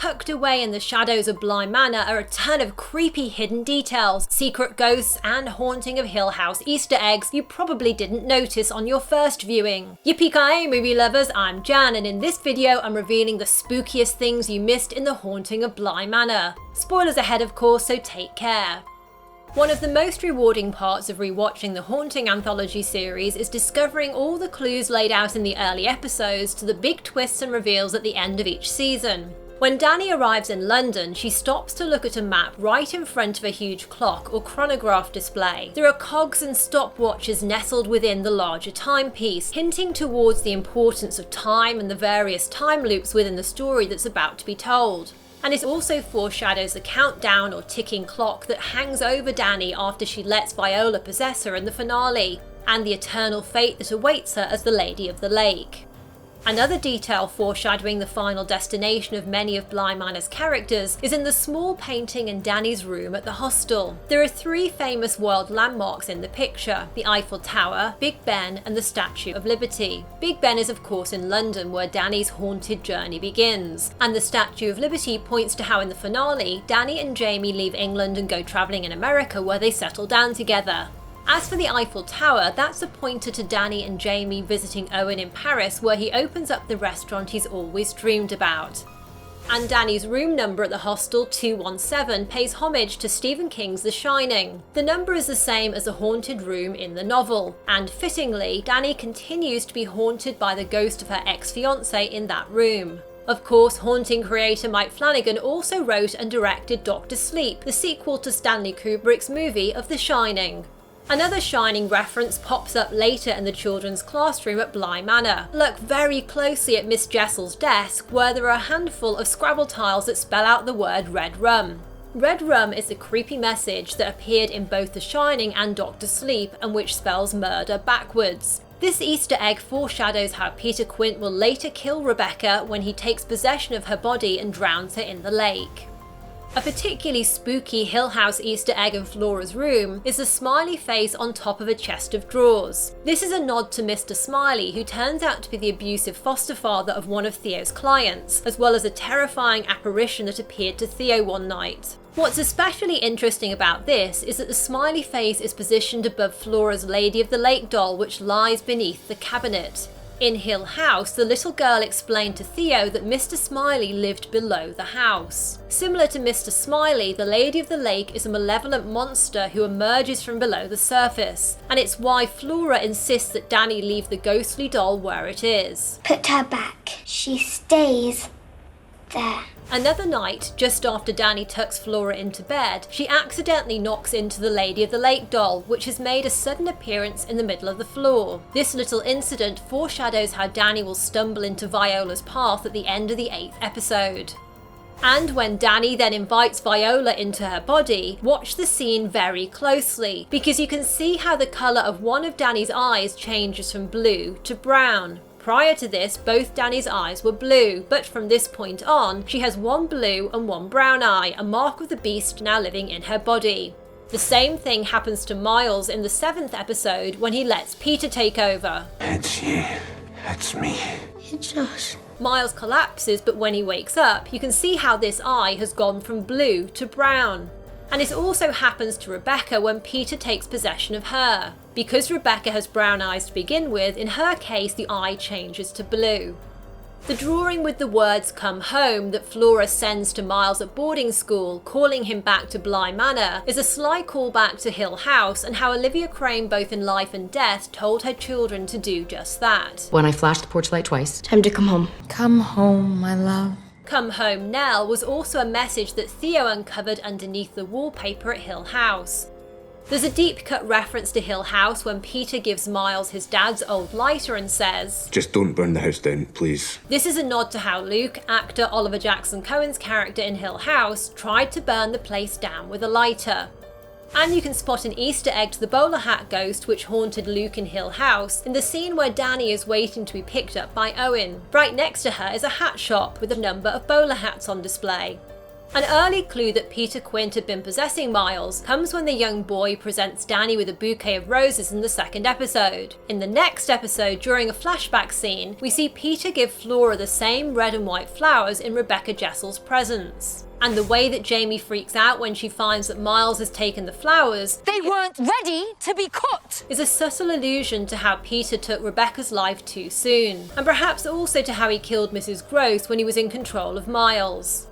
Tucked away in the shadows of Bly Manor are a ton of creepy hidden details, secret ghosts, and Haunting of Hill House Easter eggs you probably didn't notice on your first viewing. Yippee-ki-yay, movie lovers, I'm Jan, and in this video I'm revealing the spookiest things you missed in the Haunting of Bly Manor. Spoilers ahead of course, so take care. One of the most rewarding parts of rewatching the Haunting anthology series is discovering all the clues laid out in the early episodes to the big twists and reveals at the end of each season. When Dani arrives in London, she stops to look at a map right in front of a huge clock or chronograph display. There are cogs and stopwatches nestled within the larger timepiece, hinting towards the importance of time and the various time loops within the story that's about to be told. And it also foreshadows the countdown or ticking clock that hangs over Dani after she lets Viola possess her in the finale, and the eternal fate that awaits her as the Lady of the Lake. Another detail foreshadowing the final destination of many of Bly Manor's characters is in the small painting in Dani's room at the hostel. There are three famous world landmarks in the picture: the Eiffel Tower, Big Ben, and the Statue of Liberty. Big Ben is of course in London, where Dani's haunted journey begins, and the Statue of Liberty points to how in the finale, Dani and Jamie leave England and go travelling in America, where they settle down together. As for the Eiffel Tower, that's a pointer to Dani and Jamie visiting Owen in Paris, where he opens up the restaurant he's always dreamed about. And Dani's room number at the hostel, 217, pays homage to Stephen King's The Shining. The number is the same as a haunted room in the novel, and fittingly, Dani continues to be haunted by the ghost of her ex-fiancé in that room. Of course, Haunting creator Mike Flanagan also wrote and directed Dr. Sleep, the sequel to Stanley Kubrick's movie of The Shining. Another Shining reference pops up later in the children's classroom at Bly Manor. Look very closely at Miss Jessel's desk, where there are a handful of Scrabble tiles that spell out the word Red Rum. Red Rum is the creepy message that appeared in both The Shining and Dr. Sleep, and which spells murder backwards. This Easter egg foreshadows how Peter Quint will later kill Rebecca when he takes possession of her body and drowns her in the lake. A particularly spooky Hill House Easter egg in Flora's room is the smiley face on top of a chest of drawers. This is a nod to Mr. Smiley, who turns out to be the abusive foster father of one of Theo's clients, as well as a terrifying apparition that appeared to Theo one night. What's especially interesting about this is that the smiley face is positioned above Flora's Lady of the Lake doll, which lies beneath the cabinet. In Hill House, the little girl explained to Theo that Mr. Smiley lived below the house. Similar to Mr. Smiley, the Lady of the Lake is a malevolent monster who emerges from below the surface, and it's why Flora insists that Dani leave the ghostly doll where it is. Put her back. She stays there. Another night, just after Dani tucks Flora into bed, she accidentally knocks into the Lady of the Lake doll, which has made a sudden appearance in the middle of the floor. This little incident foreshadows how Dani will stumble into Viola's path at the end of the 8th episode. And when Dani then invites Viola into her body, watch the scene very closely, because you can see how the colour of one of Dani's eyes changes from blue to brown. Prior to this, both Dani's eyes were blue, but from this point on, she has one blue and one brown eye, a mark of the beast now living in her body. The same thing happens to Miles in the 7th episode when he lets Peter take over. It's you. It's me. It's us. Miles collapses, but when he wakes up, you can see how this eye has gone from blue to brown. And it also happens to Rebecca when Peter takes possession of her. Because Rebecca has brown eyes to begin with, in her case the eye changes to blue. The drawing with the words "come home" that Flora sends to Miles at boarding school, calling him back to Bly Manor, is a sly callback to Hill House and how Olivia Crane, both in life and death, told her children to do just that. When I flashed the porch light twice. Time to come home. Come home, my love. Come Home Nell was also a message that Theo uncovered underneath the wallpaper at Hill House. There's a deep cut reference to Hill House when Peter gives Miles his dad's old lighter and says, Just don't burn the house down, please. This is a nod to how Luke, actor Oliver Jackson Cohen's character in Hill House, tried to burn the place down with a lighter. And you can spot an Easter egg to the bowler hat ghost which haunted Luke in Hill House in the scene where Dani is waiting to be picked up by Owen. Right next to her is a hat shop with a number of bowler hats on display. An early clue that Peter Quint had been possessing Miles comes when the young boy presents Dani with a bouquet of roses in the second episode. In the next episode, during a flashback scene, we see Peter give Flora the same red and white flowers in Rebecca Jessel's presence. And the way that Jamie freaks out when she finds that Miles has taken the flowers, they weren't ready to be cut, is a subtle allusion to how Peter took Rebecca's life too soon, and perhaps also to how he killed Mrs. Grose when he was in control of Miles.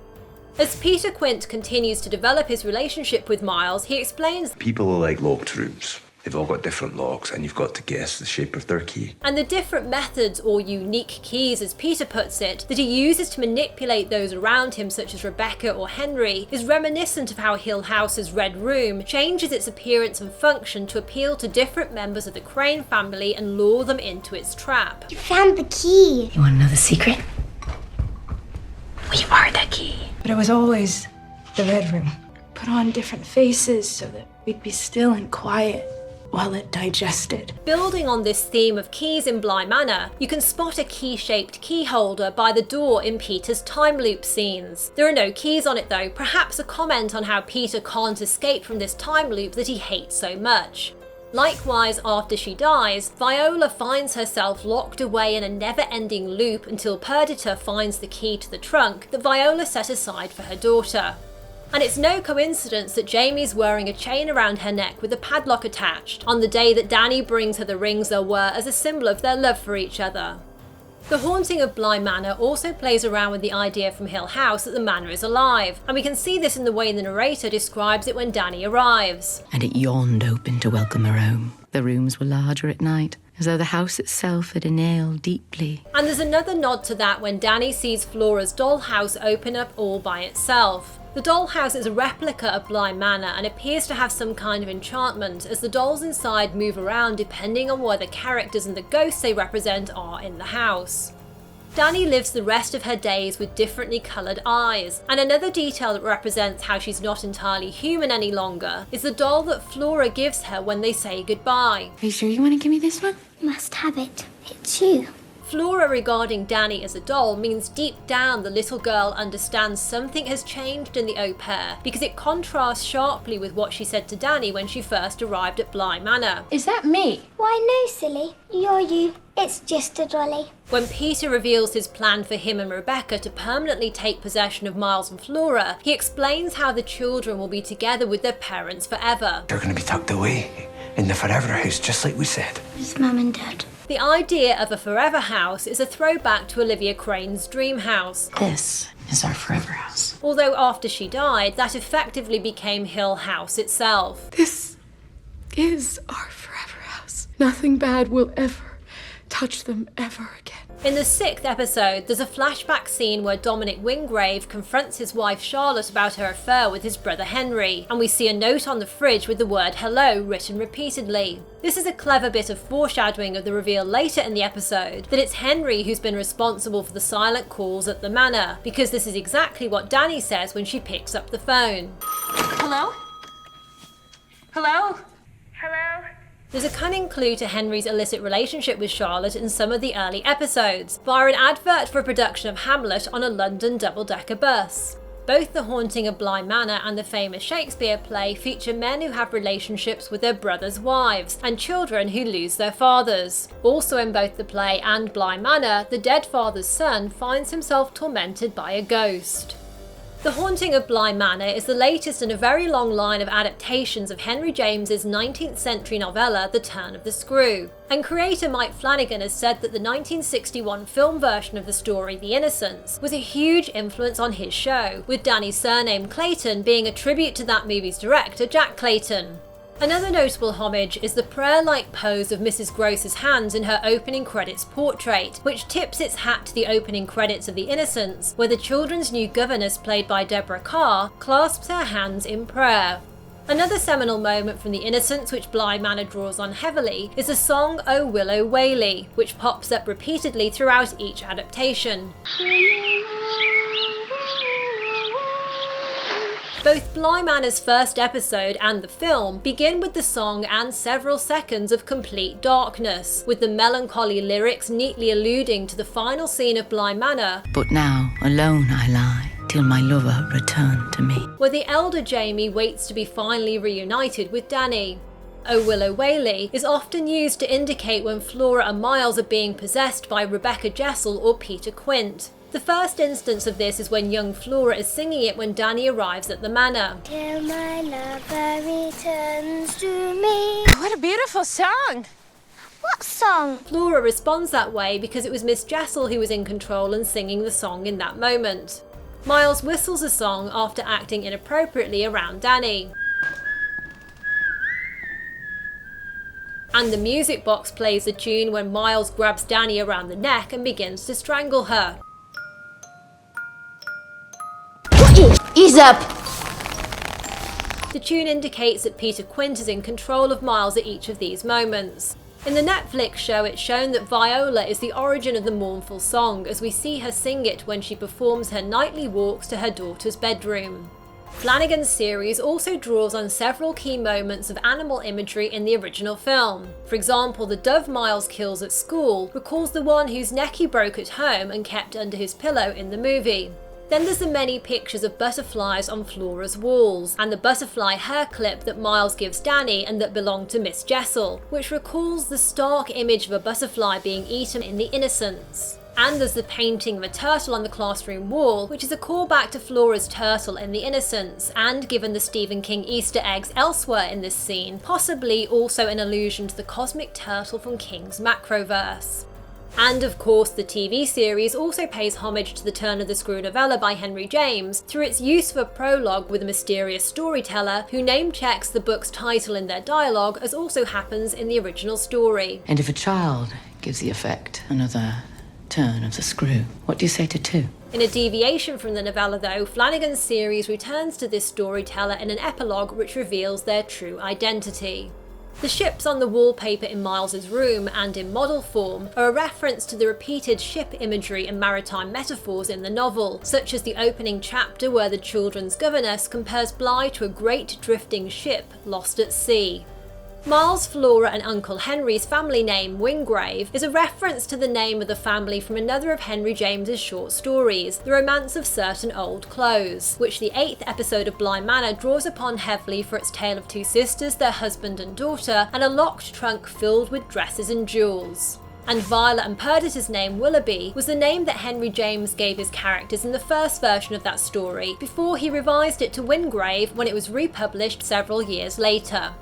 As Peter Quint continues to develop his relationship with Miles, he explains People are like locked rooms. They've all got different locks, and you've got to guess the shape of their key. and the different methods, or unique keys as Peter puts it, that he uses to manipulate those around him such as Rebecca or Henry is reminiscent of how Hill House's Red Room changes its appearance and function to appeal to different members of the Crane family and lure them into its trap. You found the key. You want to know the secret? We are the key. But it was always the Red Room. Put on different faces so that we'd be still and quiet while it digested. Building on this theme of keys in Bly Manor, you can spot a key-shaped key holder by the door in Peter's time loop scenes. There are no keys on it though, perhaps a comment on how Peter can't escape from this time loop that he hates so much. Likewise, after she dies, Viola finds herself locked away in a never-ending loop until Perdita finds the key to the trunk that Viola set aside for her daughter. And it's no coincidence that Jamie's wearing a chain around her neck with a padlock attached, on the day that Dani brings her the rings there were as a symbol of their love for each other. The Haunting of Bly Manor also plays around with the idea from Hill House that the manor is alive, and we can see this in the way the narrator describes it when Dani arrives. And it yawned open to welcome her home. The rooms were larger at night, as though the house itself had inhaled deeply. And there's another nod to that when Dani sees Flora's dollhouse open up all by itself. The dollhouse is a replica of Bly Manor and appears to have some kind of enchantment as the dolls inside move around depending on where the characters and the ghosts they represent are in the house. Dani lives the rest of her days with differently coloured eyes, and another detail that represents how she's not entirely human any longer is the doll that Flora gives her when they say goodbye. Are you sure you want to give me this one? You must have it. It's you. Flora regarding Dani as a doll means deep down the little girl understands something has changed in the au pair, because it contrasts sharply with what she said to Dani when she first arrived at Bly Manor. Is that me? Why no, silly. You're you. It's just a dolly. When Peter reveals his plan for him and Rebecca to permanently take possession of Miles and Flora, he explains how the children will be together with their parents forever. They're going to be tucked away in the forever house, just like we said. It's Mum and Dad. The idea of a forever house is a throwback to Olivia Crane's dream house. This is our forever house. Although after she died, that effectively became Hill House itself. This is our forever house. Nothing bad will ever touch them ever again. In the 6th episode, there's a flashback scene where Dominic Wingrave confronts his wife Charlotte about her affair with his brother Henry, and we see a note on the fridge with the word hello written repeatedly. This is a clever bit of foreshadowing of the reveal later in the episode that it's Henry who's been responsible for the silent calls at the manor, because this is exactly what Dani says when she picks up the phone. Hello? Hello? Hello? There's a cunning clue to Henry's illicit relationship with Charlotte in some of the early episodes, via an advert for a production of Hamlet on a London double-decker bus. Both The Haunting of Bly Manor and the famous Shakespeare play feature men who have relationships with their brothers' wives, and children who lose their fathers. Also in both the play and Bly Manor, the dead father's son finds himself tormented by a ghost. The Haunting of Bly Manor is the latest in a very long line of adaptations of Henry James's 19th century novella The Turn of the Screw, and creator Mike Flanagan has said that the 1961 film version of the story The Innocents was a huge influence on his show, with Dani's surname Clayton being a tribute to that movie's director Jack Clayton. Another notable homage is the prayer-like pose of Mrs. Grose's hands in her opening credits portrait, which tips its hat to the opening credits of The Innocents, where the children's new governess, played by Deborah Carr, clasps her hands in prayer. Another seminal moment from The Innocents which Bly Manor draws on heavily is the song O Willow Waly, which pops up repeatedly throughout each adaptation. Both Bly Manor's first episode and the film begin with the song and several seconds of complete darkness, with the melancholy lyrics neatly alluding to the final scene of Bly Manor. But now alone I lie, till my lover returned to me. where the elder Jamie waits to be finally reunited with Dani. O Willow Whaley is often used to indicate when Flora and Miles are being possessed by Rebecca Jessel or Peter Quint. The first instance of this is when young Flora is singing it when Dani arrives at the manor. Till my lover returns to me. What a beautiful song. What song? Flora responds that way because it was Miss Jessel who was in control and singing the song in that moment. Miles whistles a song after acting inappropriately around Dani. And the music box plays a tune when Miles grabs Dani around the neck and begins to strangle her. Ease up! The tune indicates that Peter Quint is in control of Miles at each of these moments. In the Netflix show, it's shown that Viola is the origin of the mournful song, as we see her sing it when she performs her nightly walks to her daughter's bedroom. Flanagan's series also draws on several key moments of animal imagery in the original film. For example, the dove Miles kills at school recalls the one whose neck he broke at home and kept under his pillow in the movie. Then there's the many pictures of butterflies on Flora's walls, and the butterfly hair clip that Miles gives Dani and that belonged to Miss Jessel, which recalls the stark image of a butterfly being eaten in The Innocents. And there's the painting of a turtle on the classroom wall, which is a callback to Flora's turtle in The Innocents, and given the Stephen King Easter eggs elsewhere in this scene, possibly also an allusion to the cosmic turtle from King's Macroverse. And of course, the TV series also pays homage to the Turn of the Screw novella by Henry James through its use of a prologue with a mysterious storyteller who name-checks the book's title in their dialogue, as also happens in the original story. And if a child gives the effect another turn of the screw, what do you say to two? In a deviation from the novella though, Flanagan's series returns to this storyteller in an epilogue which reveals their true identity. The ships on the wallpaper in Miles's room and in model form are a reference to the repeated ship imagery and maritime metaphors in the novel, such as the opening chapter where the children's governess compares Bly to a great drifting ship lost at sea. Miles, Flora and Uncle Henry's family name, Wingrave, is a reference to the name of the family from another of Henry James's short stories, The Romance of Certain Old Clothes, which the 8th episode of Bly Manor draws upon heavily for its tale of two sisters, their husband and daughter, and a locked trunk filled with dresses and jewels. And Viola and Perdita's name, Willoughby, was the name that Henry James gave his characters in the first version of that story, before he revised it to Wingrave when it was republished several years later.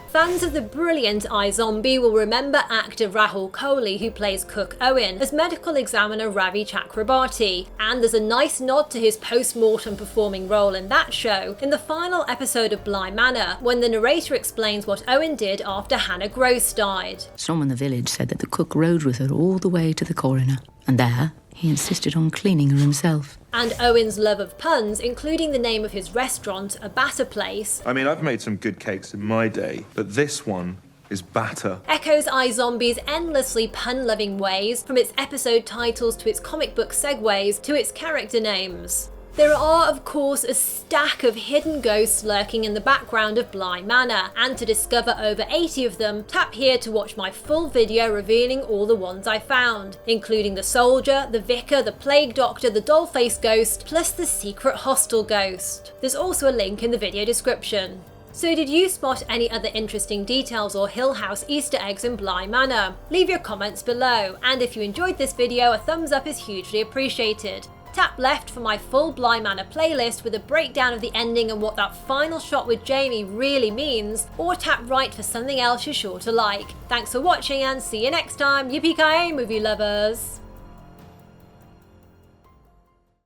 Fans of the brilliant iZombie will remember actor Rahul Kohli, who plays Cook Owen, as medical examiner Ravi Chakrabarti, and there's a nice nod to his post-mortem performing role in that show in the final episode of Bly Manor, when the narrator explains what Owen did after Hannah Grose died. Someone in the village said that the cook rode with her all the way to the coroner, and there he insisted on cleaning her himself. And Owen's love of puns, including the name of his restaurant, A Batter Place. I mean, I've made some good cakes in my day, but this one is batter. Echoes iZombie's endlessly pun-loving ways, from its episode titles to its comic book segues to its character names. There are, of course, a stack of hidden ghosts lurking in the background of Bly Manor, and to discover over 80 of them, tap here to watch my full video revealing all the ones I found, including the soldier, the vicar, the plague doctor, the doll-faced ghost, plus the secret hostel ghost. There's also a link in the video description. So did you spot any other interesting details or Hill House Easter eggs in Bly Manor? Leave your comments below, and if you enjoyed this video, a thumbs up is hugely appreciated. Tap left for my full Bly Manor playlist with a breakdown of the ending and what that final shot with Jamie really means, or tap right for something else you're sure to like. Thanks for watching and see you next time, yippee-ki-yay movie lovers!